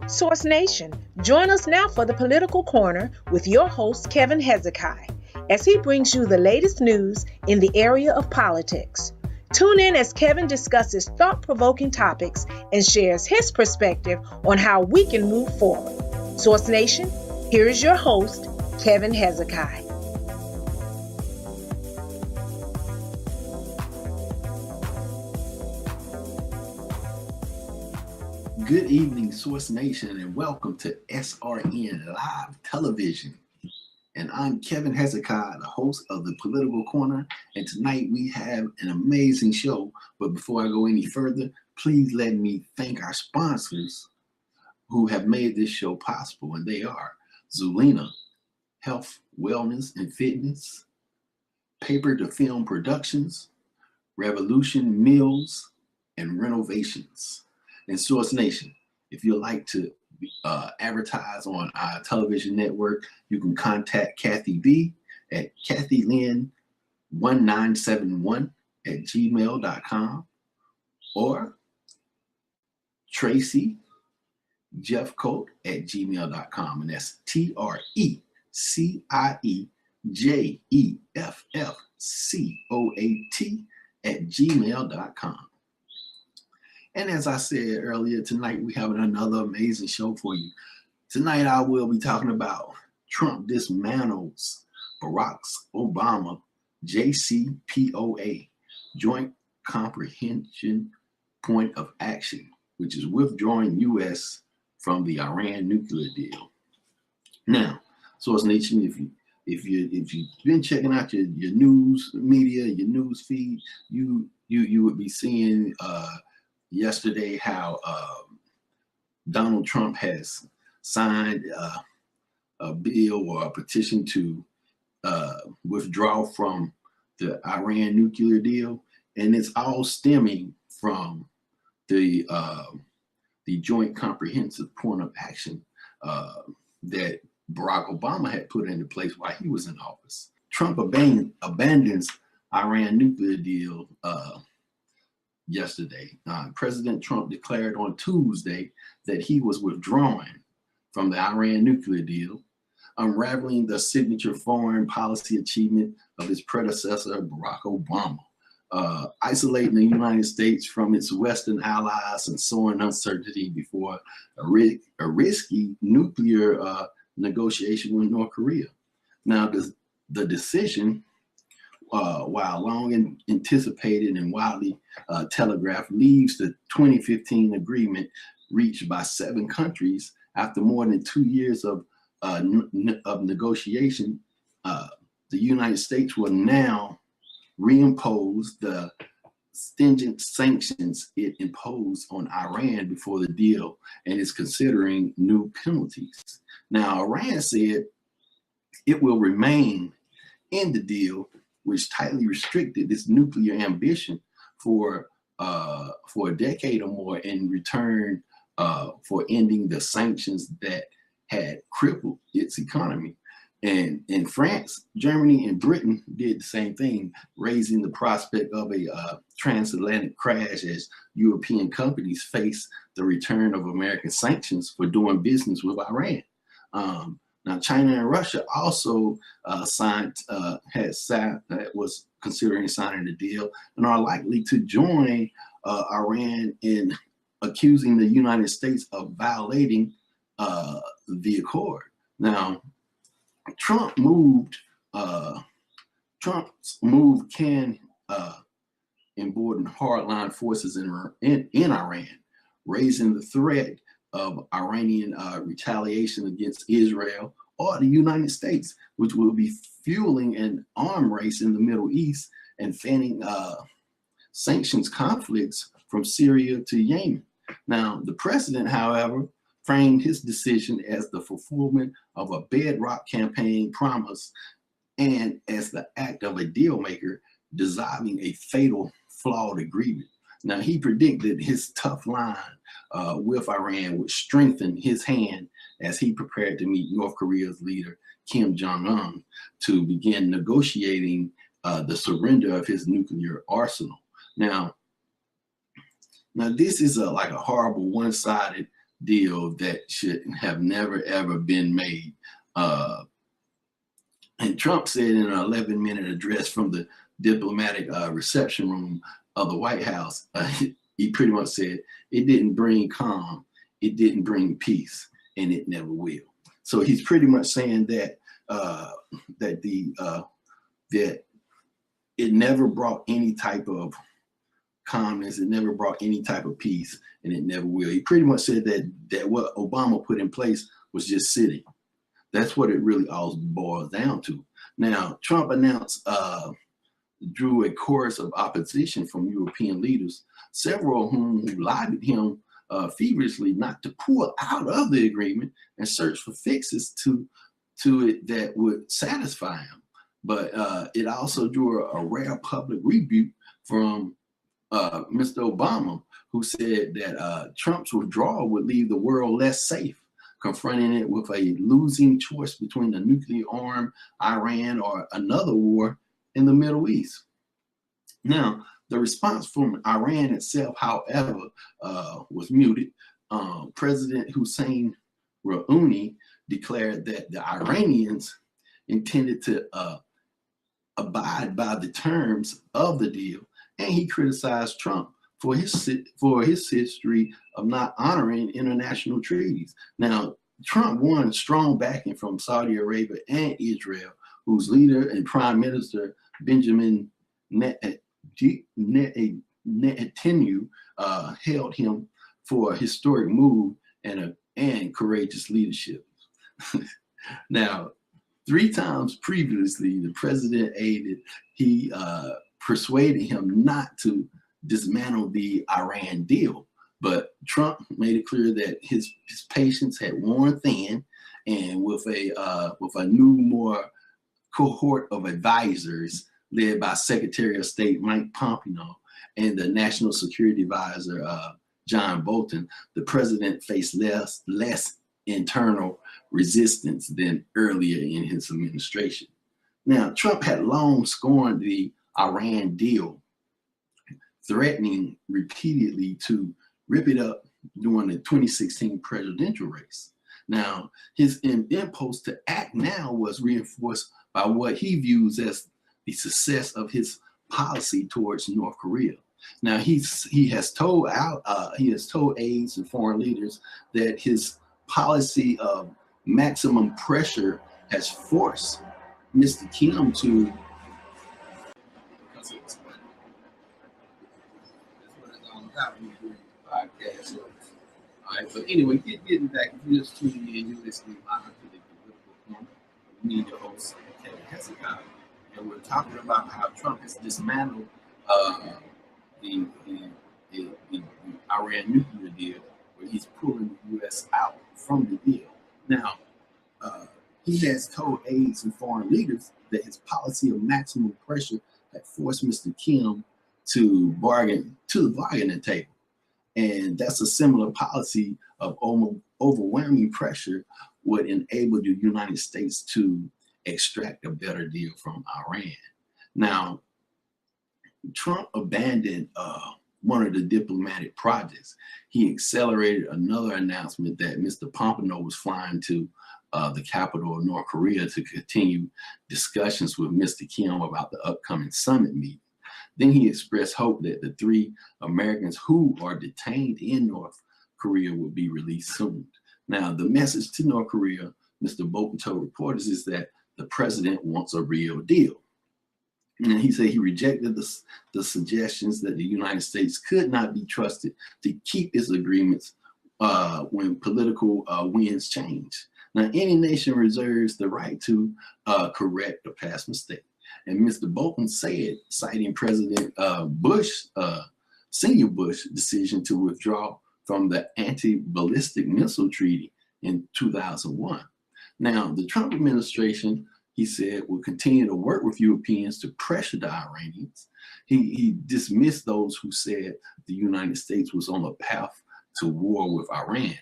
Source Nation, join us now for the Political Corner with your host, Kevin Hezeki-How, as he brings you the latest news in the area of politics. Tune in as Kevin discusses thought-provoking topics and shares his perspective on how we can move forward. Source Nation, here is your host, Kevin Hezeki-How. Good evening, Source Nation, and welcome to SRN Live Television. And I'm Kevin Hezeki-How, the host of the Political Corner. And tonight we have an amazing show. But before I go any further, please let me thank our sponsors who have made this show possible. And they are Zulina, Health, Wellness, and Fitness, Paper to Film Productions, Revolution Mills, and Renovations. And Source Nation, if you'd like to advertise on our television network, you can contact Kathy B at kathylyn1971@gmail.com or Tracy Jeffcoat@gmail.com, and that's TRECIEJEFFCOAT@gmail.com. And as I said earlier, tonight we have another amazing show for you. Tonight I will be talking about Trump dismantles Barack Obama JCPOA, Joint Comprehension Point of Action, which is withdrawing U.S. from the Iran nuclear deal. Now, Source Nation, if you've been checking out your news media, your news feed, you would be seeing yesterday how Donald Trump has signed a bill or a petition to withdraw from the Iran nuclear deal, and it's all stemming from the Joint Comprehensive Point of Action that Barack Obama had put into place while he was in office. Trump abandons Iran nuclear deal yesterday. President Trump declared on Tuesday that he was withdrawing from the Iran nuclear deal, unraveling the signature foreign policy achievement of his predecessor, Barack Obama, isolating the United States from its Western allies and sowing uncertainty before a risky nuclear negotiation with North Korea. Now, the decision, while long anticipated and widely telegraphed, leaves the 2015 agreement reached by 7 countries after more than 2 years of negotiation. The United States will now reimpose the stringent sanctions it imposed on Iran before the deal, and is considering new penalties. Now, Iran said it will remain in the deal, which tightly restricted its nuclear ambition for a decade or more in return for ending the sanctions that had crippled its economy. And in France, Germany, and Britain did the same thing, raising the prospect of a transatlantic crash as European companies face the return of American sanctions for doing business with Iran. Now, China and Russia also was considering signing the deal and are likely to join Iran in accusing the United States of violating the accord. Now, Trump's move can embolden hardline forces in Iran, raising the threat of Iranian retaliation against Israel or the United States, which will be fueling an arms race in the Middle East and fanning sanctions conflicts from Syria to Yemen. Now, the president, however, framed his decision as the fulfillment of a bedrock campaign promise and as the act of a deal maker dissolving a fatal, flawed agreement. Now, he predicted his tough line with Iran would strengthen his hand as he prepared to meet North Korea's leader, Kim Jong-un, to begin negotiating the surrender of his nuclear arsenal. Now this is like a horrible one-sided deal that should have never, ever been made. And Trump said in an 11-minute address from the diplomatic reception room of the White House, he pretty much said, it didn't bring calm, it didn't bring peace, and it never will. So he's pretty much saying that that it never brought any type of calmness, it never brought any type of peace, and it never will. He pretty much said that what Obama put in place was just sitting. That's what it really all boils down to. Now, Trump announced, drew a chorus of opposition from European leaders, several of whom lobbied him feverishly not to pull out of the agreement and search for fixes to it that would satisfy him. But it also drew a rare public rebuke from Mr. Obama, who said that Trump's withdrawal would leave the world less safe, confronting it with a losing choice between a nuclear-armed Iran or another war in the Middle East. Now, the response from Iran itself, however, was muted. President Hussein Rouhani declared that the Iranians intended to abide by the terms of the deal, and he criticized Trump for his history of not honoring international treaties. Now, Trump won strong backing from Saudi Arabia and Israel, whose leader and Prime Minister Benjamin Netanyahu hailed him for a historic move and courageous leadership. Now, 3 times previously, the president he persuaded him not to dismantle the Iran deal. But Trump made it clear that his patience had worn thin, and with a new, more cohort of advisors led by Secretary of State Mike Pompeo and the National Security Advisor John Bolton, the president faced less internal resistance than earlier in his administration. Now, Trump had long scorned the Iran deal, threatening repeatedly to rip it up during the 2016 presidential race. Now, his impulse to act now was reinforced by what he views as the success of his policy towards North Korea. Now, he has told aides and foreign leaders that his policy of maximum pressure has forced Mr. Kim to podcast. All right, but anyway, getting back, if you're just tuning in, you're listening live to the Political Corner. Me and your host, Kevin Hezeki-How, and we're talking about how Trump has dismantled the Iran nuclear deal, where he's pulling the U.S. out from the deal. Now, he has told aides and foreign leaders that his policy of maximum pressure had forced Mr. Kim to the bargaining table. And that's a similar policy of overwhelming pressure would enable the United States to extract a better deal from Iran. Now, Trump abandoned one of the diplomatic projects. He accelerated another announcement that Mr. Pompeo was flying to the capital of North Korea to continue discussions with Mr. Kim about the upcoming summit meeting. Then he expressed hope that the 3 Americans who are detained in North Korea will be released soon. Now, the message to North Korea, Mr. Bolton told reporters, is that the president wants a real deal. And he said he rejected the suggestions that the United States could not be trusted to keep its agreements when political winds change. Now, any nation reserves the right to correct a past mistake. And Mr. Bolton said, citing President Senior Bush decision to withdraw from the anti-ballistic missile treaty in 2001. Now, the Trump administration, he said, will continue to work with Europeans to pressure the Iranians. He dismissed those who said the United States was on a path to war with Iran.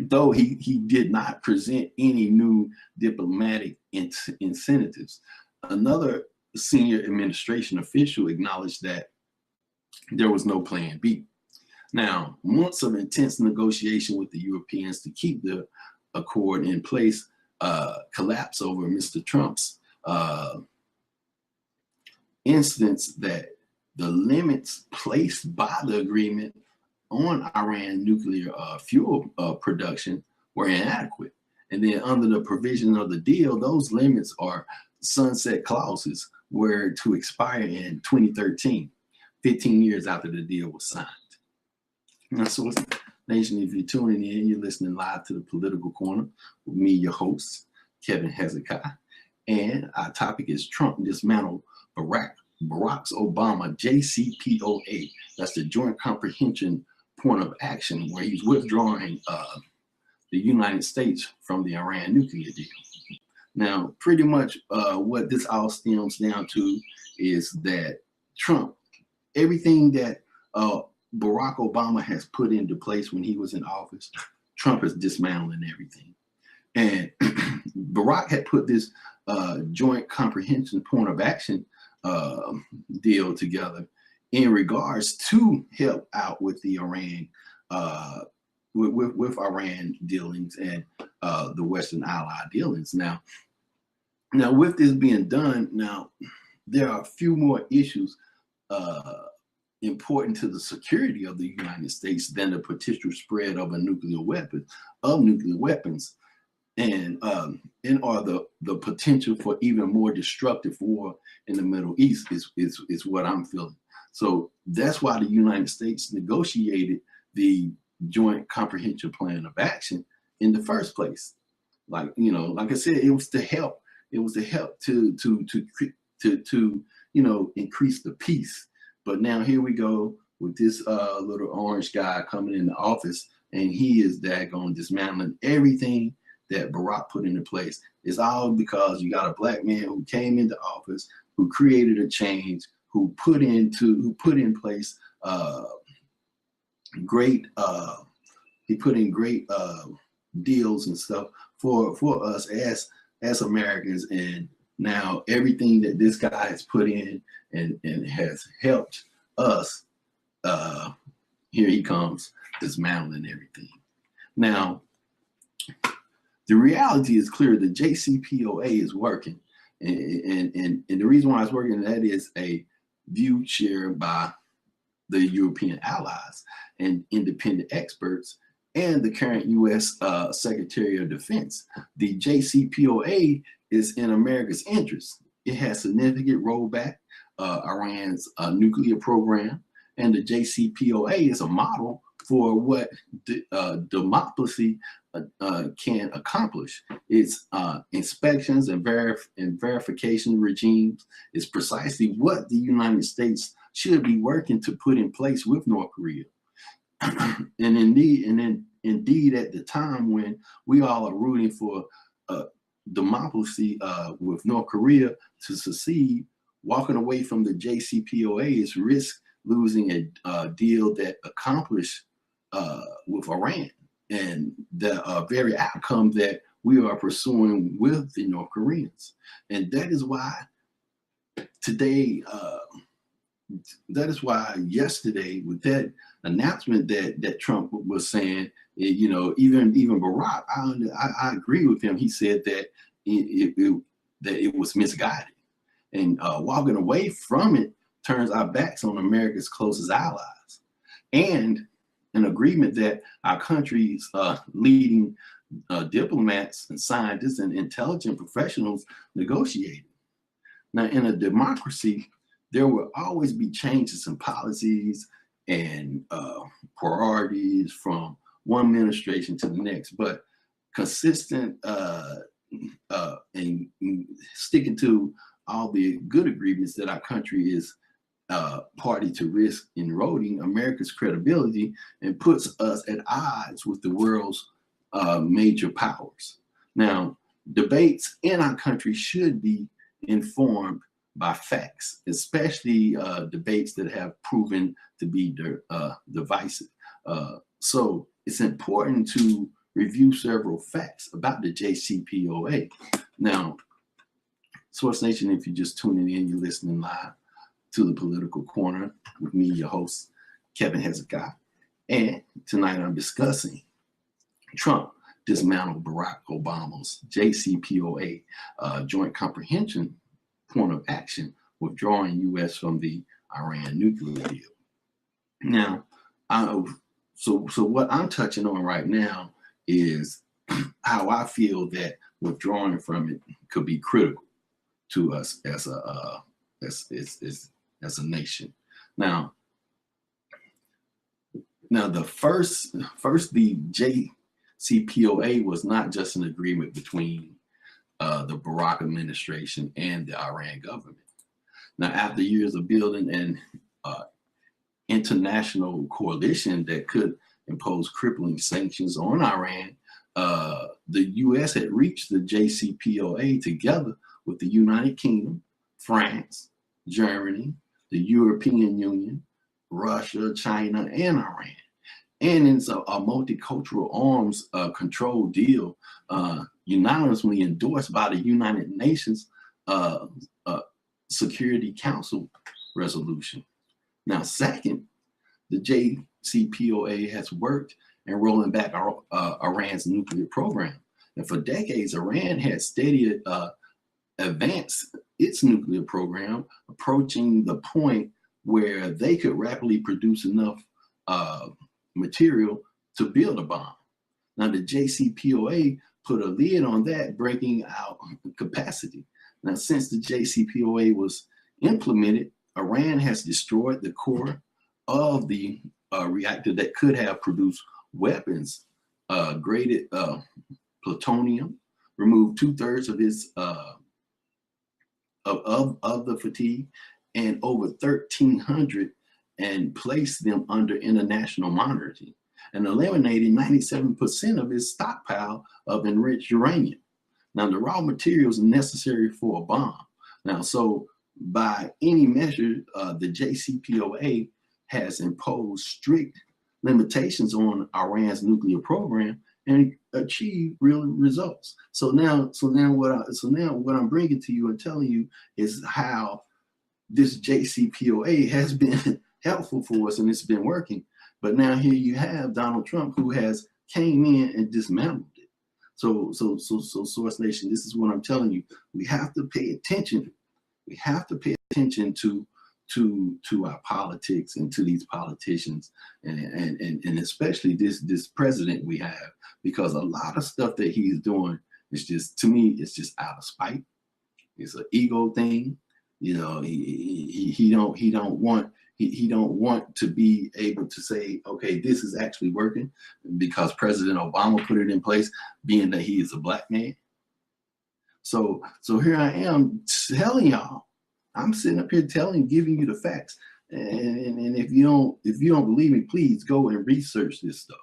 Though he did not present any new diplomatic incentives. Another senior administration official acknowledged that there was no plan B. Now, months of intense negotiation with the Europeans to keep the accord in place collapsed over Mr. Trump's instance that the limits placed by the agreement on Iran nuclear fuel production were inadequate. And then under the provision of the deal, those limits are sunset clauses were to expire in 2013, 15 years after the deal was signed. Now, so Nation, if you're tuning in, you're listening live to the Political Corner with me, your host, Kevin Hezeki-How. And our topic is Trump dismantled Barack Obama JCPOA. That's the Joint Comprehension Point of Action, where he's withdrawing the United States from the Iran nuclear deal. Now, pretty much what this all stems down to is that Trump, everything that Barack Obama has put into place when he was in office, Trump is dismantling everything. And Barack had put this Joint Comprehension Point of Action deal together in regards to help out with the Iran, with Iran dealings and the Western Ally dealings. Now, with this being done, now there are a few more issues important to the security of the United States than the potential spread of nuclear weapons, and are the potential for even more destructive war in the Middle East is what I'm feeling. So that's why the United States negotiated the Joint Comprehensive Plan of Action in the first place. Like I said, it was to help. It was to help to increase the peace. But now here we go with this little orange guy coming in the office, and he is daggone dismantling everything that Barack put into place. It's all because you got a black man who came into office, who created a change, who put in place great deals and stuff for us as Americans. And now everything that this guy has put in and has helped us, here he comes dismantling everything. Now, the reality is clear. The JCPOA is working. And the reason why it's working, that is a view shared by the European allies and independent experts and the current U.S. Secretary of Defense. The JCPOA is in America's interest. It has significant rollback Iran's nuclear program, and the JCPOA is a model for what democracy can accomplish. Its inspections and verification regimes is precisely what the United States should be working to put in place with North Korea. and indeed, at the time when we all are rooting for democracy with North Korea to succeed, walking away from the JCPOA is risk losing a deal that accomplished with Iran, and the very outcome that we are pursuing with the North Koreans. And that is why today, yesterday, with that announcement that Trump was saying, even Barack, I agree with him. He said that it was misguided, and walking away from it turns our backs on America's closest allies, and an agreement that our country's leading diplomats and scientists and intelligent professionals negotiated. Now, in a democracy, there will always be changes in policies and priorities from one administration to the next, but consistent and sticking to all the good agreements that our country is party to risk eroding America's credibility and puts us at odds with the world's major powers. Now, debates in our country should be informed by facts, especially debates that have proven to be divisive. So it's important to review several facts about the JCPOA. Now, Source Nation, if you're just tuning in, you're listening live to the Political Corner with me, your host, Kevin Hezeki-How. And tonight I'm discussing Trump dismantled Barack Obama's JCPOA Joint Comprehension Point of Action, withdrawing U.S. from the Iran nuclear deal. Now, so what I'm touching on right now is how I feel that withdrawing from it could be critical to us as a nation. Now the first the JCPOA was not just an agreement between the Barack administration and the Iran government. Now, after years of building an international coalition that could impose crippling sanctions on Iran, the U.S. had reached the JCPOA together with the United Kingdom, France, Germany, the European Union, Russia, China, and Iran. And it's a multicultural arms control deal unanimously endorsed by the United Nations Security Council resolution. Now, second, the JCPOA has worked in rolling back Iran's nuclear program. And for decades, Iran had steady advanced its nuclear program, approaching the point where they could rapidly produce enough material to build a bomb. Now, the JCPOA put a lid on that, breaking out capacity. Now, since the JCPOA was implemented, Iran has destroyed the core of the reactor that could have produced weapons, graded plutonium, removed 2/3 of its of the fatigue, and over 1,300, and placed them under international monitoring, and eliminating 97% of its stockpile of enriched uranium. Now, the raw materials necessary for a bomb. Now, so by any measure, the JCPOA has imposed strict limitations on Iran's nuclear program and achieved real results. So now what I'm bringing to you and telling you is how this JCPOA has been helpful for us, and it's been working. But now here you have Donald Trump, who has came in and dismantled it. So Source Nation, this is what I'm telling you. We have to pay attention. We have to pay attention to our politics and to these politicians, and especially this president we have, because a lot of stuff that he's doing is just, to me, it's just out of spite. It's an ego thing. You know, he don't want to be able to say, okay, this is actually working, because President Obama put it in place, being that he is a black man. So here I am telling y'all, I'm sitting up here giving you the facts. And if you don't believe me, please go and research this stuff.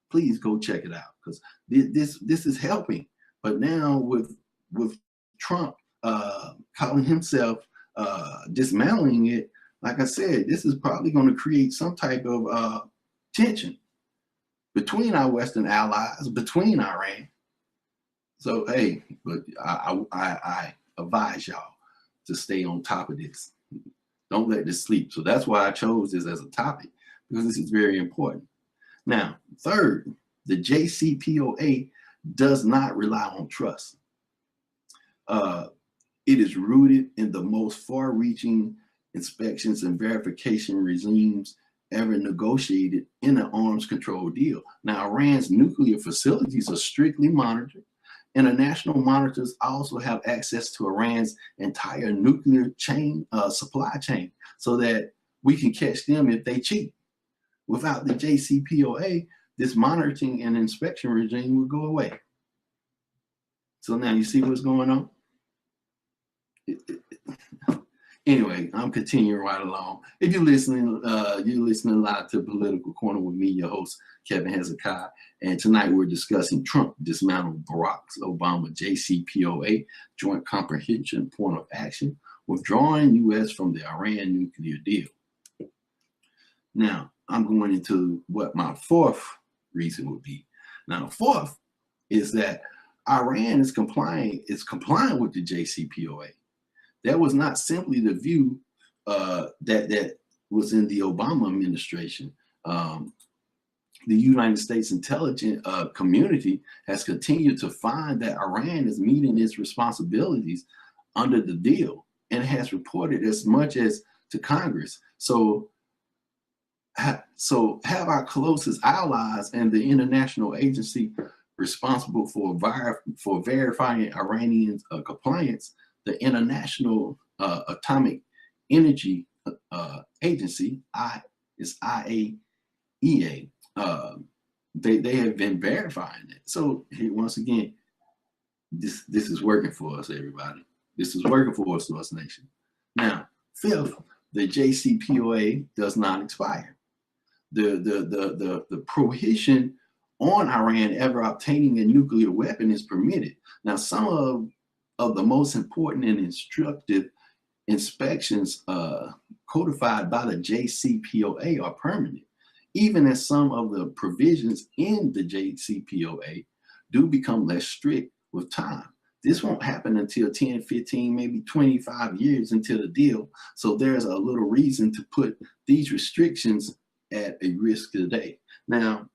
Please go check it out, because this is helping. But now with Trump calling himself dismantling it, like I said, this is probably going to create some type of tension between our Western allies, between Iran. So hey, but I advise y'all to stay on top of this. Don't let this sleep. So that's why I chose this as a topic, because this is very important. Now, third, the JCPOA does not rely on trust. It is rooted in the most far-reaching inspections and verification regimes ever negotiated in an arms control deal. Now, Iran's nuclear facilities are strictly monitored. International monitors also have access to Iran's entire nuclear chain, supply chain, so that we can catch them if they cheat. Without the JCPOA, this monitoring and inspection regime would go away. So now you see what's going on? Anyway, I'm continuing right along. If you're listening live to Political Corner with me, your host, Kevin Hezeki-How. And tonight we're discussing Trump dismantled Barack Obama JCPOA, Joint Comprehension Point of Action, withdrawing U.S. from the Iran nuclear deal. Now, I'm going into what my fourth reason would be. Now, the fourth is that Iran is complying with the JCPOA. That was not simply the view that was in the Obama administration. the United States intelligence community has continued to find that Iran is meeting its responsibilities under the deal, and has reported as much as to Congress. So have our closest allies and the international agency responsible for verifying Iranian compliance, the International Atomic Energy Agency, IAEA. They have been verifying it. So here, once again, this is working for us, everybody. This is working for us, nation. Now, fifth, the JCPOA does not expire. The prohibition on Iran ever obtaining a nuclear weapon is permitted. Now, some of the most important and instructive inspections codified by the JCPOA are permanent, even as some of the provisions in the JCPOA do become less strict with time. This won't happen until 10, 15, maybe 25 years until the deal. So there's a little reason to put these restrictions at a risk today. Now,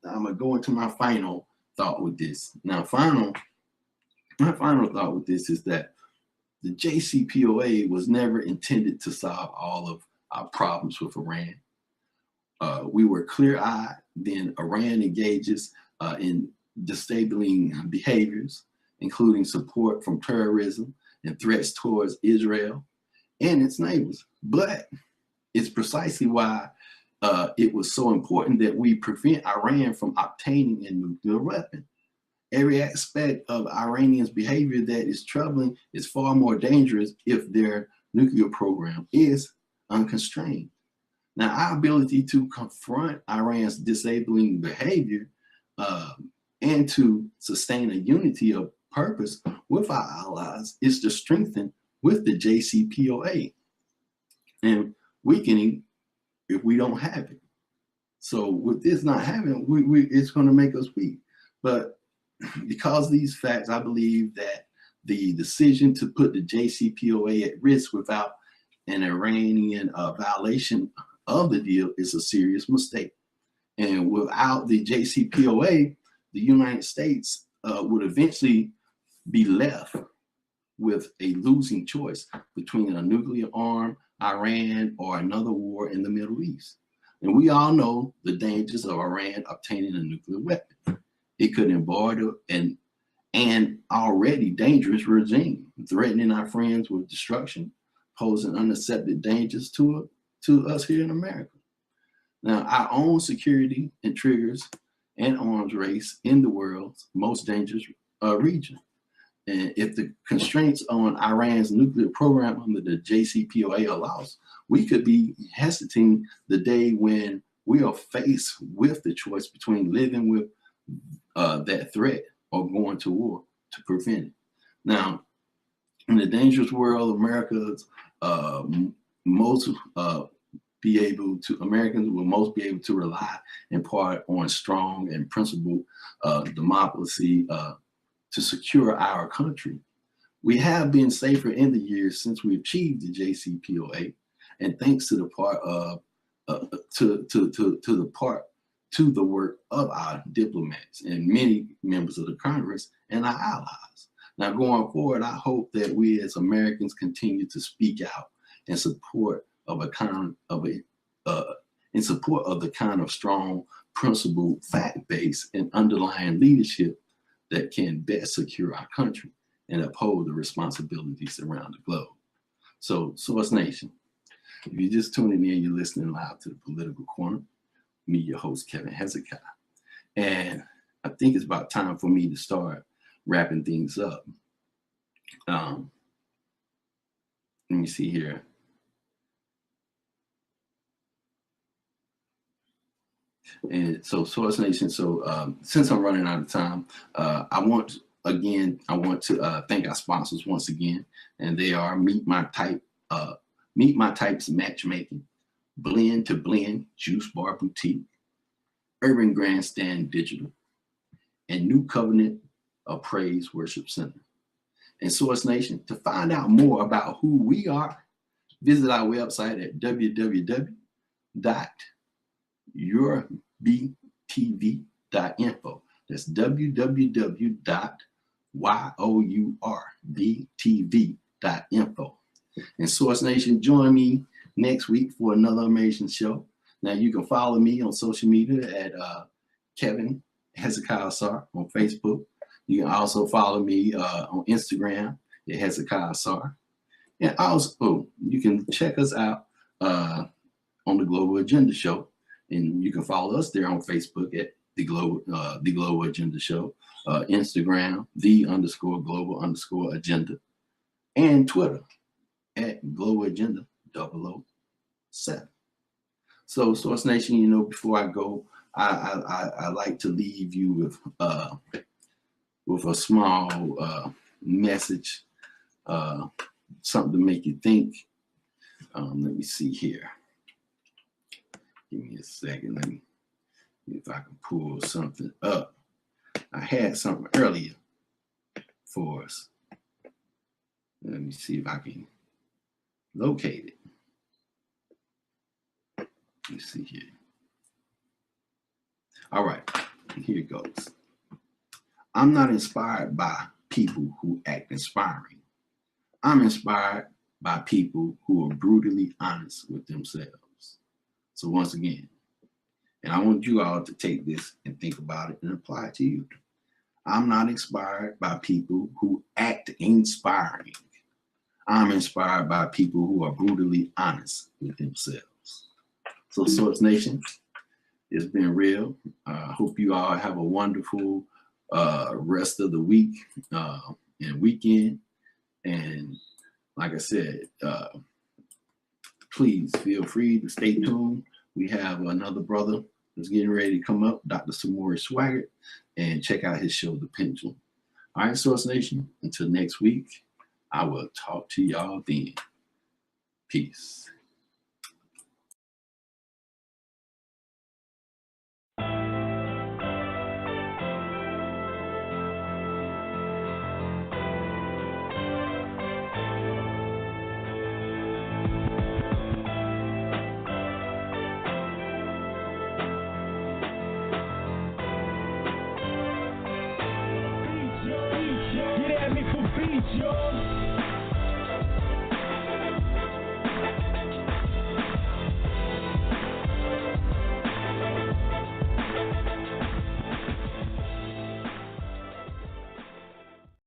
I'm going to go into my final thought with this. Now, my final thought with this is that the JCPOA was never intended to solve all of our problems with Iran. We were clear-eyed. Then Iran engages in destabilizing behaviors, including support from terrorism and threats towards Israel and its neighbors. But it's precisely why it was so important that we prevent Iran from obtaining a nuclear weapon. Every aspect of Iranians' behavior that is troubling is far more dangerous if their nuclear program is unconstrained. Now, our ability to confront Iran's disabling behavior and to sustain a unity of purpose with our allies is to strengthen with the JCPOA and weakening if we don't have it. So with this not having, it's going to make us weak. But because of these facts, I believe that the decision to put the JCPOA at risk without an Iranian violation of the deal is a serious mistake. And without the JCPOA, the United States would eventually be left with a losing choice between a nuclear armed Iran or another war in the Middle East. And we all know the dangers of Iran obtaining a nuclear weapon. It could embolden an already dangerous regime, threatening our friends with destruction, posing unaccepted dangers to us here in America. Now, our own security and triggers an arms race in the world's most dangerous region. And if the constraints on Iran's nuclear program under the JCPOA allows, we could be hesitating the day when we are faced with the choice between living with that threat or going to war to prevent it. Now, in the dangerous world, Americans will most be able to rely in part on strong and principled democracy to secure our country. We have been safer in the years since we achieved the JCPOA, and thanks to the part of to the work of our diplomats and many members of the Congress and our allies. Now, going forward, I hope that we as Americans continue to speak out in support of the kind of strong, principled, fact-based, and underlying leadership that can best secure our country and uphold the responsibilities around the globe. So, Source Nation, if you're just tuning in, you're listening live to the Political Corner. Me, your host, Kevin Hezeki-How. And I think it's about time for me to start wrapping things up. Let me see here. And so, Source Nation, since I'm running out of time, I want to thank our sponsors once again, and they are Meet My Type's Matchmaking, Blend to Blend Juice Bar Boutique, Urban Grandstand Digital, and New Covenant of Praise Worship Center. And Source Nation, to find out more about who we are, visit our website at www.yourbecoming www.yourvtv.info. That's www.yourvtv.info. And Source Nation, join me next week for another amazing show. Now you can follow me on social media at Kevin Hezeki-How on Facebook. You can also follow me on Instagram at Hezeki-How. And also, you can check us out on the Global Agenda Show. And you can follow us there on Facebook at the Global Agenda Show, Instagram, _global_agenda, and Twitter at Global Agenda 007. So, Source Nation, you know, before I go, I like to leave you with a small message, something to make you think. Let me see here. Give me a second. Let me see if I can pull something up. I had something earlier for us. Let me see if I can locate it. Let's see here. All right, here it goes. I'm not inspired by people who act inspiring. I'm inspired by people who are brutally honest with themselves. So once again, and I want you all to take this and think about it and apply it to you. I'm not inspired by people who act inspiring. I'm inspired by people who are brutally honest with themselves. So Source Nation, it's been real. I hope you all have a wonderful rest of the week and weekend. And like I said, please feel free to stay tuned. We have another brother that's getting ready to come up, Dr. Samori Swaggart, and check out his show, The Pendulum. All right, Source Nation, until next week, I will talk to y'all then. Peace.